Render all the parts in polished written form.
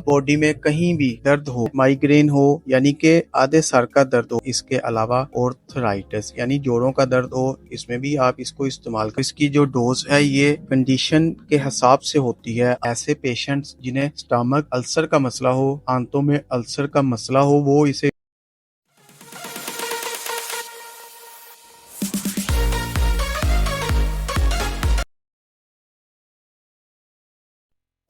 Body में कहीं भी दर्द हो, माइग्रेन हो यानी कि आधे सर का दर्द हो, इसके अलावा ऑर्थराइटिस यानी जोड़ों का दर्द हो, इसमें भी आप इसको इस्तेमाल कर। इसकी जो डोज है ये कंडीशन के हिसाब से होती है। ऐसे पेशेंट्स जिन्हें स्टमक अल्सर का मसला हो, आंतों में अल्सर का मसला हो, वो इसे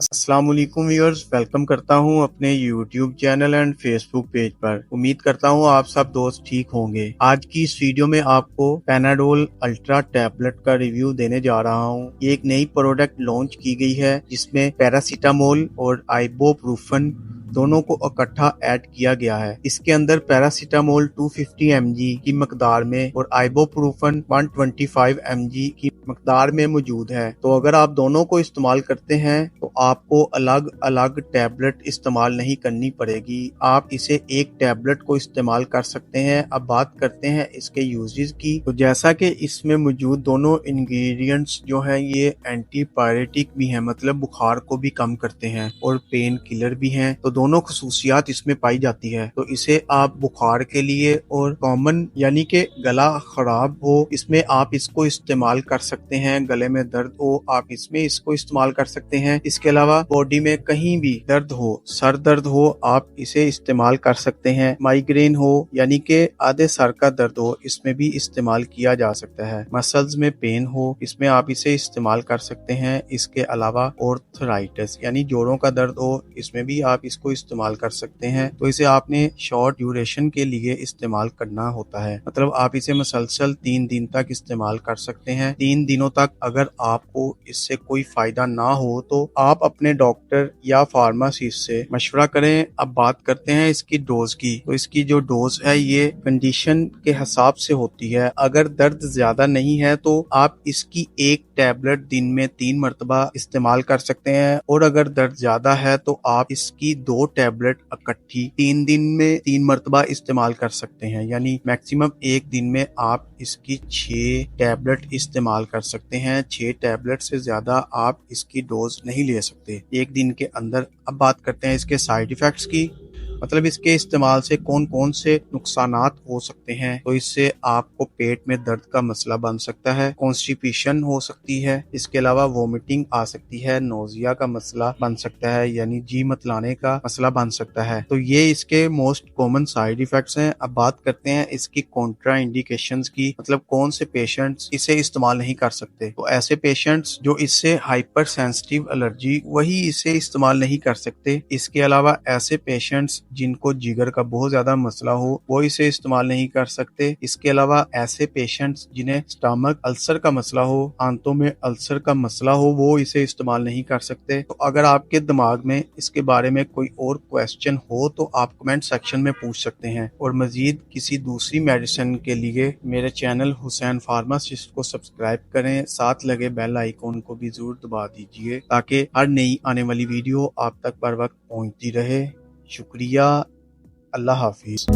अस्सलाम वालेकुम व्यूअर्स, वेलकम करता हूं अपने YouTube channel and Facebook page पर। उम्मीद करता हूं आप सब दोस्त ठीक होंगे। आज की इस वीडियो में आपको पैनाडोल अल्ट्रा टैबलेट का रिव्यू देने जा रहा हूं। ये एक नई प्रोडक्ट लॉन्च की गई है जिसमें पैरासीटामोल और आइबोप्रोफेन दोनों को इकट्ठा ऐड किया गया है। इसके अंदर पैरासीटामोल 250 mg की मकदार में और आइबोप्रोफेन 125 mg की मकदार में मौजूद है। तो अगर आप दोनों को इस्तेमाल करते हैं तो आपको अलग अलग टैबलेट इस्तेमाल नहीं करनी पड़ेगी। आप इसे एक टैबलेट को इस्तेमाल कर सकते हैं। अब बात करते हैं इसके यूजेस की। तो जैसा कि इसमें मौजूद दोनों इंग्रेडिएंट्स जो हैं ये एंटीपायरेटिक भी हैं, मतलब बुखार को भी कम करते हैं और पेन किलर भी हैं। तो दोनों खसूसियात इसमें पाई जाती है। तो इसे आप बुखार के लिए और कॉमन यानी कि गला खराब हो, इसमें आप इसको इस्तेमाल कर सकते हैं। गले में दर्द हो, आप इसमें इसको इस्तेमाल कर सकते हैं। इसके अलावा बॉडी में कहीं भी दर्द हो, सर दर्द हो, आप इसे इस्तेमाल कर सकते हैं। माइग्रेन हो यानी कि आधे सर का दर्द हो, इसमें भी इस्तेमाल किया जा सकता है। मसल्स में पेन हो, इसमें आप इसे इस्तेमाल कर सकते हैं। इसके अलावा ऑर्थराइटिस यानी जोड़ों का दर्द हो, इसमें भी आप इसको इस्तेमाल कर सकते हैं। तो इसे आपने शॉर्ट ड्यूरेशन के लिए इस्तेमाल करना होता है, मतलब आप इसे मुसलसल 3 दिन तक इस्तेमाल कर सकते हैं। 3 दिनों तक अगर आपको इससे कोई फायदा ना हो तो आप अपने डॉक्टर या फार्मासिस्ट से मशवरा करें। अब बात करते हैं इसकी डोज की। तो इसकी जो डोज है ये कंडीशन के हिसाब से होती है। अगर दर्द ज्यादा नहीं है तो आप इसकी एक टैबलेट दिन में 3 मरतबा इस्तेमाल कर सकते हैं, और अगर दर्द ज्यादा है तो आप इसकी 2 टैबलेट इकट्ठी 3 दिन में 3 मरतबा इस्तेमाल कर सकते हैं। यानी मैक्सिमम एक दिन में आप इसकी 6 टैबलेट इस्तेमाल कर सकते हैं। 6 टैबलेट से ज्यादा आप इसकी डोज नहीं ले सकते एक दिन के अंदर। अब बात करते हैं इसके साइड इफेक्ट्स की, मतलब इसके इस्तेमाल से कौन कौन से नुकसानात हो सकते हैं। तो इससे आपको पेट में दर्द का मसला बन सकता है, कॉन्स्टिपेशन हो सकती है, इसके अलावा वोमिटिंग आ सकती है, नोजिया का मसला बन सकता है यानी जी मतलाने का मसला बन सकता है। तो ये इसके मोस्ट कॉमन साइड इफेक्ट्स हैं। अब बात करते हैं इसकी कॉन्ट्रा इंडिकेशंस की, मतलब कौन से पेशेंट्स इसे इस्तेमाल नहीं कर सकते। तो ऐसे पेशेंट्स जो इससे हाइपर सेंसिटिव एलर्जी, वही इसे इस्तेमाल नहीं कर सकते। इसके अलावा ऐसे पेशेंट्स जिनको जिगर का बहुत ज्यादा मसला हो, वो इसे इस्तेमाल नहीं कर सकते। इसके अलावा ऐसे पेशेंट्स जिन्हें स्टमक अल्सर का मसला हो, आंतों में अल्सर का मसला हो, वो इसे इस्तेमाल नहीं कर सकते। तो अगर आपके दिमाग में इसके बारे में कोई और क्वेश्चन हो तो आप कमेंट सेक्शन में पूछ सकते हैं। और मजीद किसी दूसरी मेडिसिन के लिए मेरे चैनल हुसैन फार्मासिस्ट को सब्सक्राइब करें, साथ लगे बेल आइकॉन को भी जरूर दबा दीजिए ताकि हर नई आने वाली वीडियो आप तक बर वक्त पहुंचती रहे। शुक्रिया। अल्लाह हाफिज।